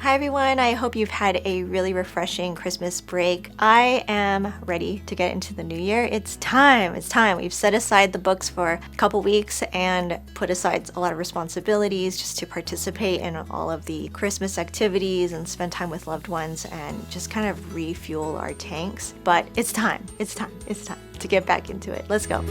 Hi everyone, I hope you've had a really refreshing Christmas break. I am ready to get into the new year. It's time. We've set aside the books for a couple weeks and put aside a lot of responsibilities just to participate in all of the Christmas activities and spend time with loved ones and just kind of refuel our tanks. But it's time to get back into it. Let's go.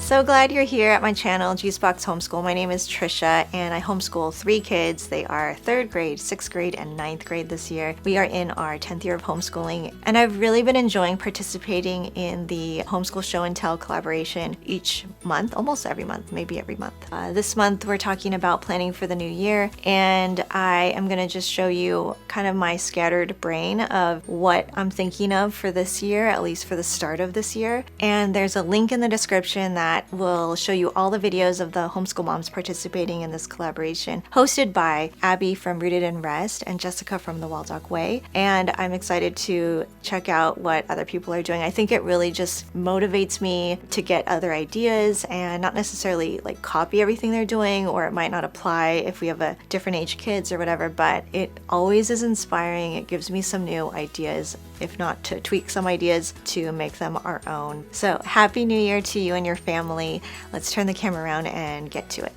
So glad you're here at my channel, Juicebox Homeschool. My name is Trisha and I homeschool 3 kids. They are 3rd grade, 6th grade, and 9th grade this year. We are in our 10th year of homeschooling and I've really been enjoying participating in the Homeschool Show and Tell collaboration each month, almost every month, maybe every month. This month we're talking about planning for the new year and I am going to just show you kind of my scattered brain of what I'm thinking of for this year, at least for the start of this year. And there's a link in the description that will show you all the videos of the homeschool moms participating in this collaboration, hosted by Abby from Rooted in Rest and Jessica from The Wild Dog Way. And I'm excited to check out what other people are doing. I think it really just motivates me to get other ideas and not necessarily like copy everything they're doing, or it might not apply if we have a different age kids or whatever, but it always is inspiring. It gives me some new ideas, if not to tweak some ideas to make them our own. So happy new year to you and your family. Let's turn the camera around and get to it.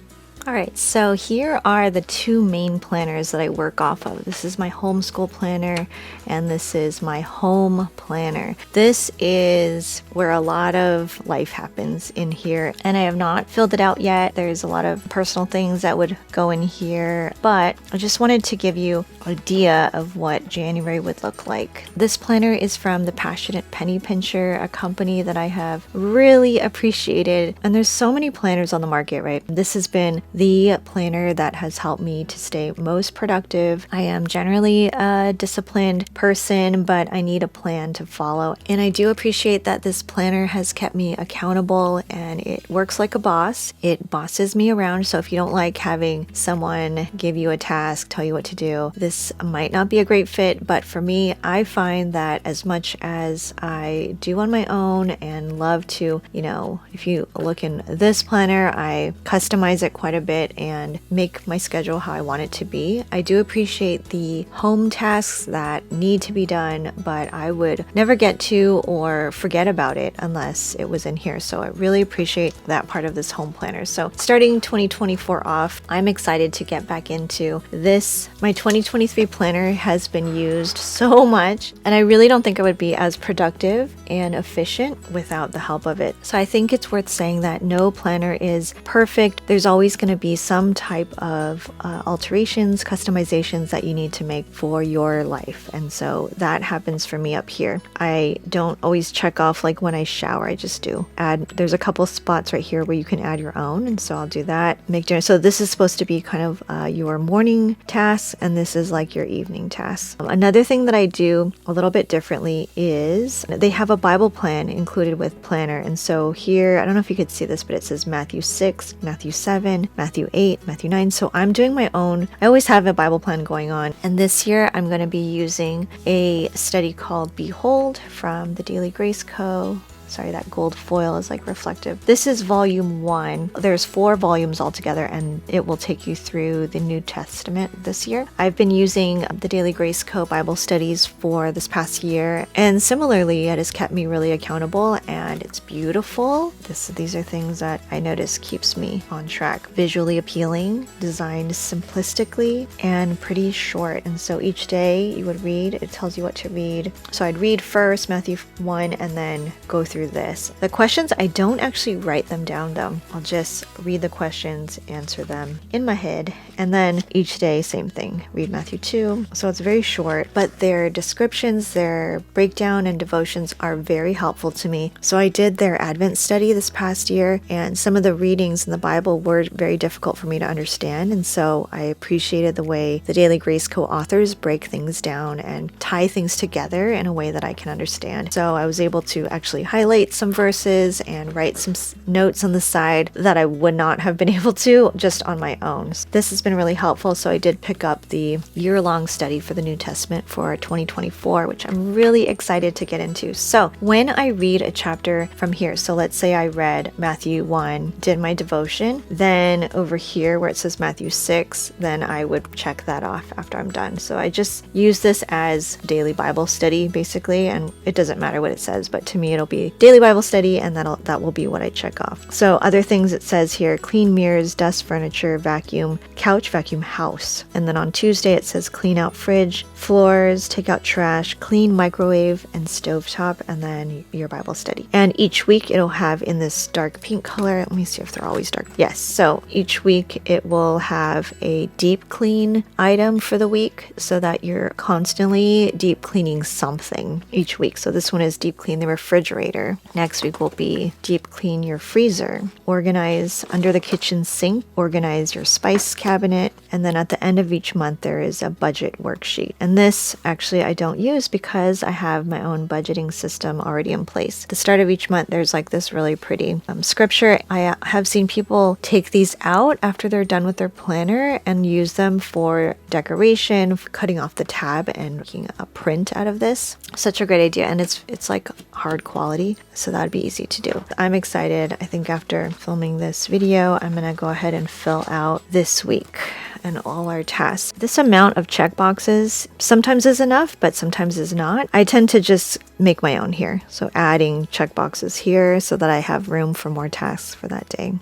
Alright, so here are the 2 main planners that I work off of. This is my homeschool planner and this is my home planner. This is where a lot of life happens in here and I have not filled it out yet. There's a lot of personal things that would go in here, but I just wanted to give you an idea of what January would look like. This planner is from the Passionate Penny Pincher, a company that I have really appreciated, and there's so many planners on the market, right? This has been the planner that has helped me to stay most productive. I am generally a disciplined person, but I need a plan to follow. And I do appreciate that this planner has kept me accountable and it works like a boss. It bosses me around. So if you don't like having someone give you a task, tell you what to do, this might not be a great fit. But for me, I find that as much as I do on my own and love to, if you look in this planner, I customize it quite a bit and make my schedule how I want it to be. I do appreciate the home tasks that need to be done, but I would never get to or forget about it unless it was in here. So I really appreciate that part of this home planner. So starting 2024 off, I'm excited to get back into this. My 2023 planner has been used so much and I really don't think I would be as productive and efficient without the help of it. So I think it's worth saying that no planner is perfect. There's always going to be some type of alterations, customizations that you need to make for your life. And so that happens for me up here. I don't always check off like when I shower, I just do. There's a couple spots right here where you can add your own. And so I'll do that. Make dinner. So this is supposed to be kind of your morning tasks and this is like your evening tasks. Another thing that I do a little bit differently is they have a Bible plan included with planner. And so here, I don't know if you could see this, but it says Matthew 6, Matthew 7, Matthew 8, Matthew 9. So I'm doing my own. I always have a Bible plan going on. And this year I'm going to be using a study called Behold from the Daily Grace Co. Sorry, that gold foil is like reflective. This is volume 1. There's 4 volumes altogether and it will take you through the New Testament this year. I've been using the Daily Grace Co. Bible studies for this past year and similarly it has kept me really accountable and it's beautiful. These are things that I notice keeps me on track. Visually appealing, designed simplistically, and pretty short. And so each day you would read, it tells you what to read. So I'd read first Matthew 1 and then go through this. The questions, I don't actually write them down though. I'll just read the questions, answer them in my head, and then each day, same thing. Read Matthew 2. So it's very short, but their descriptions, their breakdown and devotions are very helpful to me. So I did their Advent study this past year, and some of the readings in the Bible were very difficult for me to understand, and so I appreciated the way the Daily Grace co-authors break things down and tie things together in a way that I can understand. So I was able to actually highlight correlate some verses and write some notes on the side that I would not have been able to just on my own. So this has been really helpful. So I did pick up the year-long study for the New Testament for 2024, which I'm really excited to get into. So when I read a chapter from here, so let's say I read Matthew 1, did my devotion, then over here where it says Matthew 6, then I would check that off after I'm done. So I just use this as daily Bible study basically, and it doesn't matter what it says, but to me it'll be daily Bible study, and that will be what I check off. So other things it says here: clean mirrors, dust furniture, vacuum couch, vacuum house. And then on Tuesday it says clean out fridge, floors, take out trash, clean microwave and stovetop, and then your Bible study. And each week it'll have in this dark pink color. Let me see if they're always dark. Yes, so each week it will have a deep clean item for the week, so that you're constantly deep cleaning something each week. So this one is deep clean the refrigerator. Next week will be deep clean your freezer, organize under the kitchen sink, organize your spice cabinet, and then at the end of each month there is a budget worksheet. And this actually I don't use because I have my own budgeting system already in place. At the start of each month there's like this really pretty scripture. I have seen people take these out after they're done with their planner and use them for decoration, for cutting off the tab and making a print out of this. Such a great idea, and it's like hard quality, so that'd be easy to do. I'm excited. I think after filming this video I'm gonna go ahead and fill out this week and all our tasks. This amount of check boxes sometimes is enough, but sometimes is not. I tend to just make my own here, so adding check boxes here so that I have room for more tasks for that day.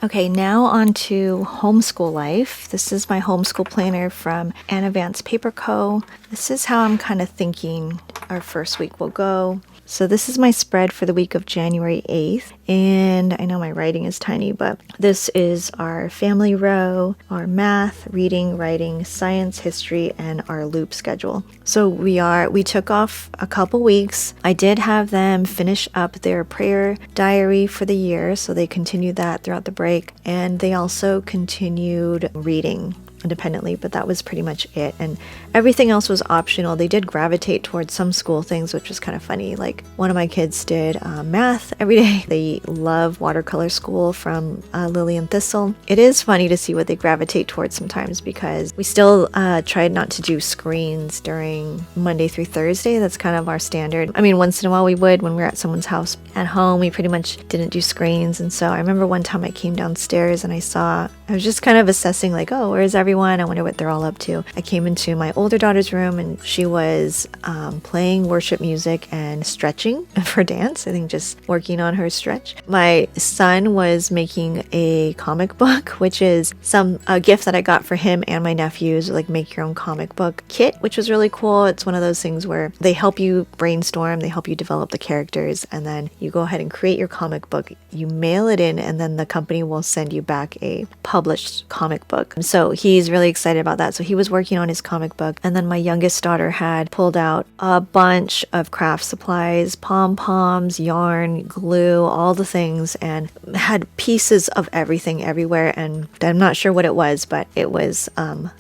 Okay, now on to Homeschool Life. This is my homeschool planner from Anna Vance Paper Co. This is how I'm kind of thinking our first week will go. So this is my spread for the week of January 8th. And I know my writing is tiny, but this is our family row, our math, reading, writing, science, history, and our loop schedule. So we took off a couple weeks. I did have them finish up their prayer diary for the year, so they continued that throughout the break. And they also continued reading independently, but that was pretty much it, and everything else was optional. They did gravitate towards some school things, which was kind of funny. Like one of my kids did math every day. They love watercolor school from Lily and Thistle. It is funny to see what they gravitate towards sometimes, because we still tried not to do screens during Monday through Thursday. That's kind of our standard. I mean, once in a while we would when we were at someone's house. At home we pretty much didn't do screens, and so I remember one time I came downstairs and I was just kind of assessing like, oh, where's everyone? I wonder what they're all up to. I came into my older daughter's room and she was playing worship music and stretching for dance. I think just working on her stretch. My son was making a comic book, which is a gift that I got for him and my nephews, like make your own comic book kit, which was really cool. It's one of those things where they help you brainstorm, they help you develop the characters, and then you go ahead and create your comic book. You mail it in, and then the company will send you back a published comic book. So he's really excited about that. So he was working on his comic book, and then my youngest daughter had pulled out a bunch of craft supplies, pom-poms, yarn, glue, all the things, and had pieces of everything everywhere. And I'm not sure what it was, but it was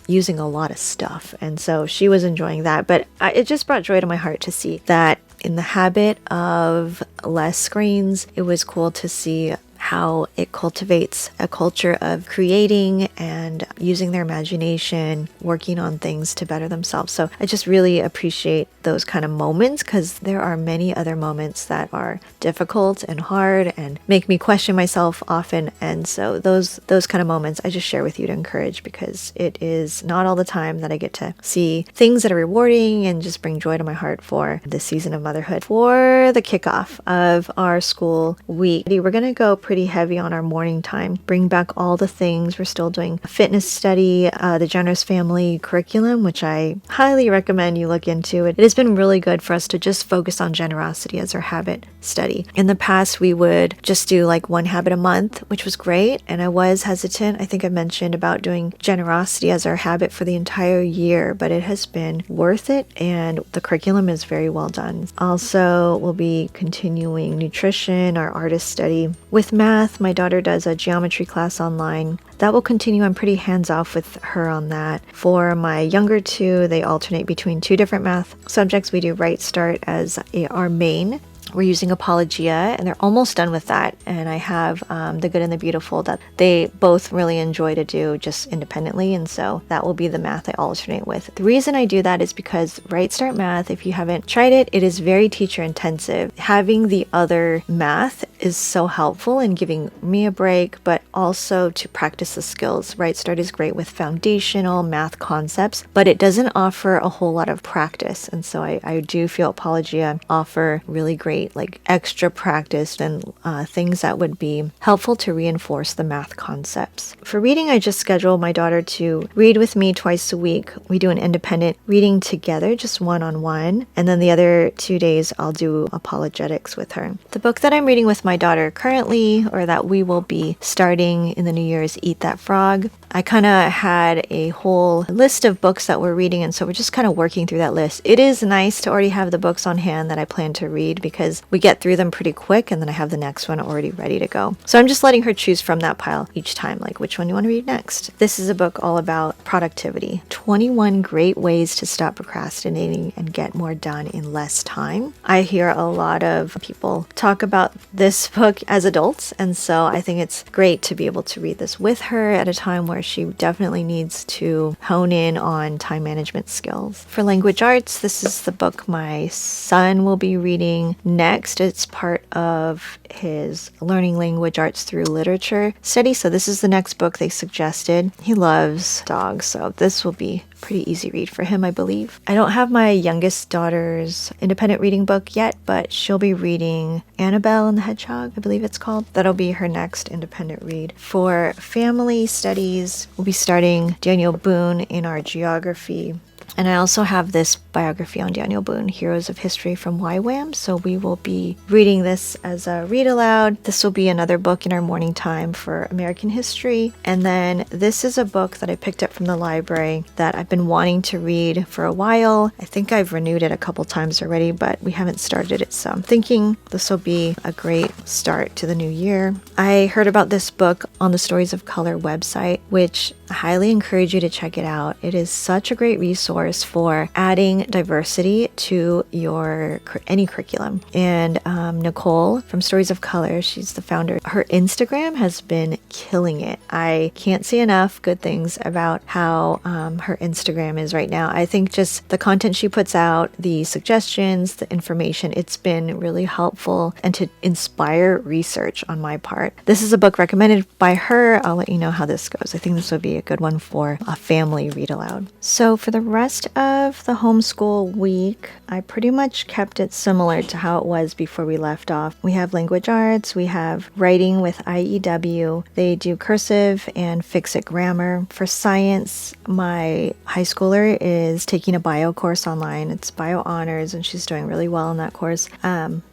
using a lot of stuff, and so she was enjoying that. But it just brought joy to my heart to see that in the habit of less screens, it was cool to see how it cultivates a culture of creating and using their imagination, working on things to better themselves. So I just really appreciate those kind of moments, because there are many other moments that are difficult and hard and make me question myself often. And so those kind of moments I just share with you to encourage, because it is not all the time that I get to see things that are rewarding and just bring joy to my heart for this season of motherhood. For the kickoff of our school week, we're going to go pretty heavy on our morning time, bring back all the things. We're still doing a fitness study, the Generous Family curriculum, which I highly recommend you look into. It has been really good for us to just focus on generosity as our habit study. In the past, we would just do like one habit a month, which was great, and I was hesitant. I think I mentioned about doing generosity as our habit for the entire year, but it has been worth it, and the curriculum is very well done. Also, we'll be continuing nutrition, our artist study. With math, my daughter does a geometry class online. That will continue. I'm pretty hands-off with her on that. For my younger two, they alternate between two different math subjects. We do Right Start as our main, we're using Apologia, and they're almost done with that. And I have The Good and the Beautiful that they both really enjoy to do just independently, and so that will be the math I alternate with. The reason I do that is because Right Start Math, if you haven't tried it, it is very teacher intensive. Having the other math is so helpful in giving me a break, but also to practice the skills. Right Start is great with foundational math concepts, but it doesn't offer a whole lot of practice, and so I do feel Apologia offer really great like extra practice and things that would be helpful to reinforce the math concepts. For reading, I just schedule my daughter to read with me twice a week. We do an independent reading together, just one-on-one, and then the other 2 days I'll do apologetics with her. The book that I'm reading with my daughter currently, or that we will be starting in the new year, is Eat That Frog. I kind of had a whole list of books that we're reading, and so we're just kind of working through that list. It is nice to already have the books on hand that I plan to read because we get through them pretty quick, and then I have the next one already ready to go. So I'm just letting her choose from that pile each time, like which one you want to read next. This is a book all about productivity. 21 great ways to stop procrastinating and get more done in less time. I hear a lot of people talk about this book as adults, and so I think it's great to be able to read this with her at a time where she definitely needs to hone in on time management skills. For language arts, this is the book my son will be reading next. It's part of his learning language arts through literature study, so this is the next book they suggested. He loves dogs, so this will be a pretty easy read for him, I believe. I don't have my youngest daughter's independent reading book yet, but she'll be reading Annabelle and the Hedgehog, I believe it's called. That'll be her next independent read. For family studies, we'll be starting Daniel Boone in our geography. And I also have this biography on Daniel Boone, Heroes of History from YWAM, so we will be reading this as a read aloud. This will be another book in our morning time for American history. And then this is a book that I picked up from the library that I've been wanting to read for a while. I think I've renewed it a couple times already, but we haven't started it, so I'm thinking this will be a great start to the new year. I heard about this book on the Stories of Color website, which I highly encourage you to check it out. It is such a great resource for adding diversity to your any curriculum. And Nicole from Stories of Color, she's the founder. Her Instagram has been killing it. I can't say enough good things about how her Instagram is right now. I think just the content she puts out, the suggestions, the information, it's been really helpful and to inspire research on my part. This is a book recommended by her. I'll let you know how this goes. I think this would be a good one for a family read aloud. So for the rest of the homeschool week, I pretty much kept it similar to how it was before we left off. We have language arts, we have writing with IEW. They do cursive and fix-it grammar. For science, my high schooler is taking a bio course online. It's bio honors, and she's doing really well in that course.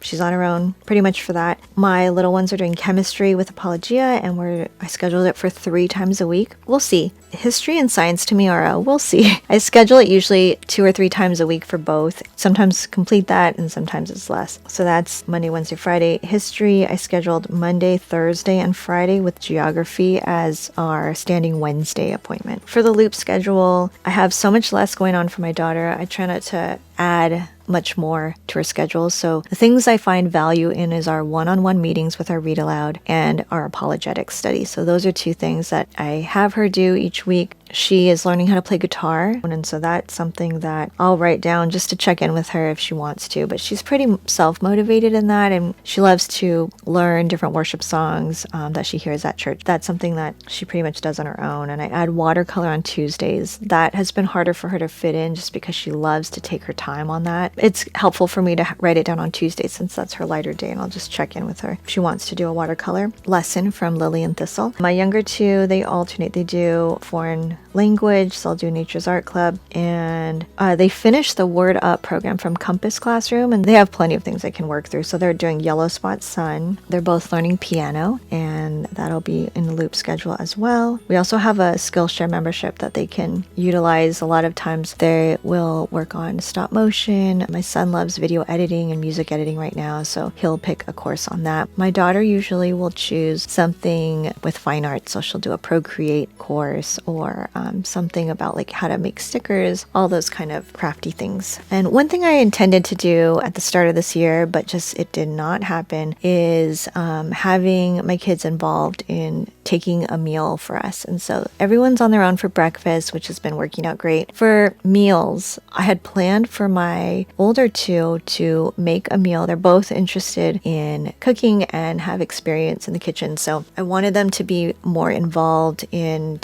She's on her own pretty much for that. My little ones are doing chemistry with Apologia, and I scheduled it for 3 times a week. We'll see. History and science to me are we'll see. I schedule it usually 2 or 3 times a week for both. Sometimes complete that and sometimes it's less. So that's Monday, Wednesday, Friday. History, I scheduled Monday, Thursday, and Friday with geography as our standing Wednesday appointment. For the loop schedule, I have so much less going on for my daughter. I try not to add much more to her schedule. So the things I find value in is our one-on-one meetings with our read aloud and our apologetics study. So those are 2 things that I have her do each week. She is learning how to play guitar, and so that's something that I'll write down just to check in with her if she wants to. But she's pretty self-motivated in that, and she loves to learn different worship songs that she hears at church. That's something that she pretty much does on her own. And I add watercolor on Tuesdays. That has been harder for her to fit in just because she loves to take her time on that. It's helpful for me to write it down on Tuesdays since that's her lighter day, and I'll just check in with her if she wants to do a watercolor lesson from Lily and Thistle. My younger 2, they alternate. They do foreign language, so I'll do Nature's Art Club, and they finished the Word Up program from Compass Classroom, and they have plenty of things they can work through. So they're doing Yellow Spot Sun. They're both learning piano, and that'll be in the loop schedule as well. We also have a Skillshare membership that they can utilize. A lot of times they will work on stop motion. My son loves video editing and music editing right now, so he'll pick a course on that. My daughter usually will choose something with fine arts, so she'll do a Procreate course or something about like how to make stickers, all those kind of crafty things. And one thing I intended to do at the start of this year, but just it did not happen, is having my kids involved in taking a meal for us. And so everyone's on their own for breakfast, which has been working out great. For meals, I had planned for my older two to make a meal. They're both interested in cooking and have experience in the kitchen. So I wanted them to be more involved in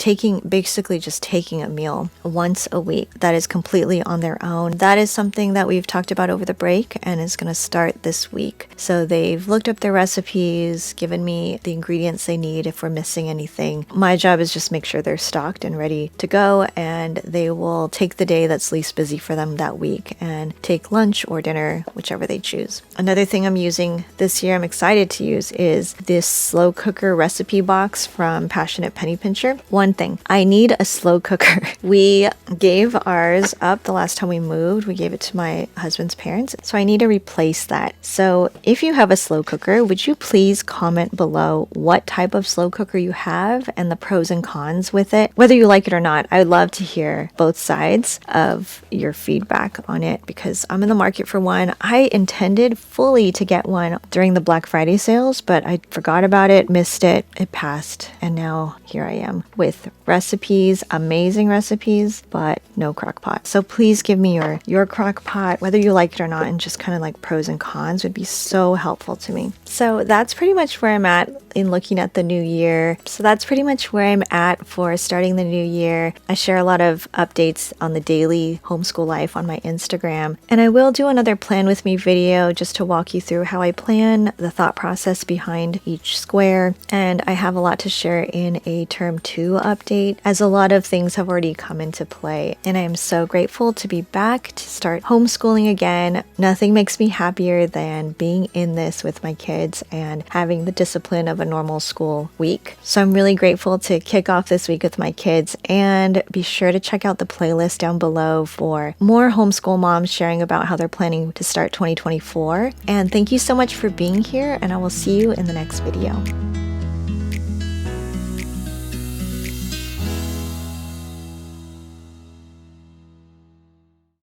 basically just taking a meal once a week that is completely on their own. That is something that we've talked about over the break and is going to start this week. So they've looked up their recipes, given me the ingredients they need if we're missing anything. My job is just make sure they're stocked and ready to go, and they will take the day that's least busy for them that week and take lunch or dinner, whichever they choose. Another thing I'm using this year, I'm excited to use, is this slow cooker recipe box from Passionate Penny Pincher. One thing, I need a slow cooker. We gave ours up the last time we moved. We gave it to my husband's parents, so I need to replace that. So if you have a slow cooker, would you please comment below what type of slow cooker you have and the pros and cons with it, whether you like it or not. I would love to hear both sides of your feedback on it because I'm in the market for one. I intended fully to get one during the Black Friday sales, but I forgot about it, missed it, it passed, and now here I am with recipes, amazing recipes, but no crock pot. So please give me your crock pot, whether you like it or not, and just kind of like pros and cons would be so helpful to me. So that's pretty much where I'm at in looking at the new year. So that's pretty much where I'm at for starting the new year. I share a lot of updates on the daily homeschool life on my Instagram, and I will do another plan with me video just to walk you through how I plan, the thought process behind each square, and I have a lot to share in a term 2 update as a lot of things have already come into play, and I am so grateful to be back to start homeschooling again. Nothing makes me happier than being in this with my kids and having the discipline of a normal school week. So I'm really grateful to kick off this week with my kids, and be sure to check out the playlist down below for more homeschool moms sharing about how they're planning to start 2024. And thank you so much for being here, and I will see you in the next video.